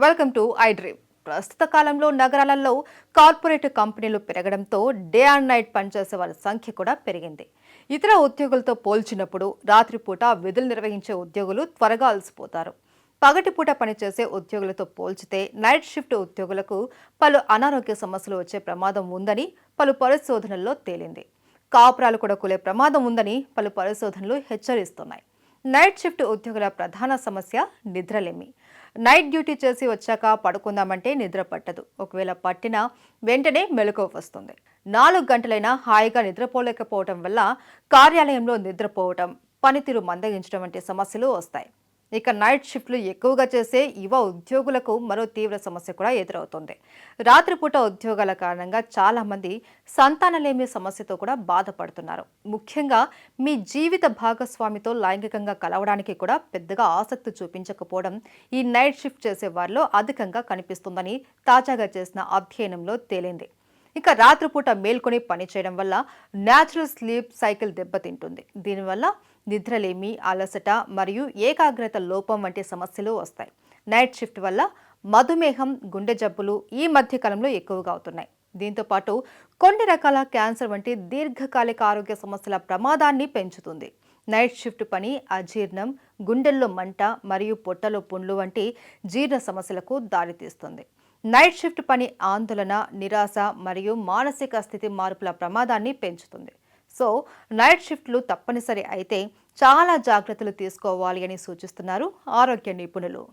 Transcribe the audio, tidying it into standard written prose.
Welcome to I dream. ప్రస్తుత కాలంలో నగరాలలో కార్పొరేట్ కంపెనీలు పెరగడంతో డే అండ్ నైట్ పనిచేసే వారి సంఖ్య కూడా పెరిగింది. ఇతర ఉద్యోగులతో పోల్చినప్పుడు రాత్రిపూట విధులు నిర్వహించే ఉద్యోగులు త్వరగా అలసిపోతారు. పగటిపూట పనిచేసే ఉద్యోగులతో పోల్చితే నైట్ షిఫ్ట్ ఉద్యోగులకు పలు అనారోగ్య సమస్యలు వచ్చే ప్రమాదం ఉందని పలు పరిశోధనల్లో తేలింది. కాపురాలు కూడా కూలే ప్రమాదం ఉందని పలు పరిశోధనలు హెచ్చరిస్తున్నాయి. నైట్ షిఫ్ట్ ఉద్యోగుల ప్రధాన సమస్య నిద్రలేమి. నైట్ డ్యూటీ చేసి వచ్చాక పడుకుందామంటే నిద్ర పట్టదు. ఒకవేళ పట్టినా వెంటనే మెలకువ వస్తుంది. 4 గంటలైనా హాయిగా నిద్రపోలేకపోవటం వల్ల కార్యాలయంలో నిద్రపోవటం, పనితీరు మందగించడం వంటి సమస్యలు వస్తాయి. ఇక నైట్ షిఫ్ట్లు ఎక్కువగా చేసే యువ ఉద్యోగులకు మరో తీవ్ర సమస్య కూడా ఎదురవుతుంది. రాత్రిపూట ఉద్యోగాల కారణంగా చాలా మంది సంతానలేమి సమస్యతో కూడా బాధపడుతున్నారు. ముఖ్యంగా మీ జీవిత భాగస్వామితో లైంగికంగా కలవడానికి కూడా పెద్దగా ఆసక్తి చూపించకపోవడం ఈ నైట్ షిఫ్ట్ చేసే వారిలో అధికంగా కనిపిస్తుందని తాజాగా చేసిన అధ్యయనంలో తేలింది. ఇక రాత్రిపూట మేల్కొని పనిచేయడం వల్ల న్యాచురల్ స్లీప్ సైకిల్ దెబ్బతింటుంది. దీనివల్ల నిద్రలేమి, అలసట మరియు ఏకాగ్రత లోపం వంటి సమస్యలు వస్తాయి. నైట్ షిఫ్ట్ వల్ల మధుమేహం, గుండె జబ్బులు ఈ మధ్య కాలంలో ఎక్కువగా అవుతున్నాయి. దీంతో పాటు కొన్ని రకాల క్యాన్సర్ వంటి దీర్ఘకాలిక ఆరోగ్య సమస్యల ప్రమాదాన్ని పెంచుతుంది. నైట్ షిఫ్ట్ పని అజీర్ణం, గుండెల్లో మంట మరియు పొట్టలో పుండ్లు వంటి జీర్ణ సమస్యలకు దారితీస్తుంది. నైట్ షిఫ్ట్ పని ఆందోళన, నిరాశ మరియు మానసిక స్థితి మార్పుల ప్రమాదాన్ని పెంచుతుంది. సో నైట్ షిఫ్ట్లు తప్పనిసరి అయితే చాలా జాగ్రత్తలు తీసుకోవాలి అని సూచిస్తున్నారు ఆరోగ్య నిపుణులు.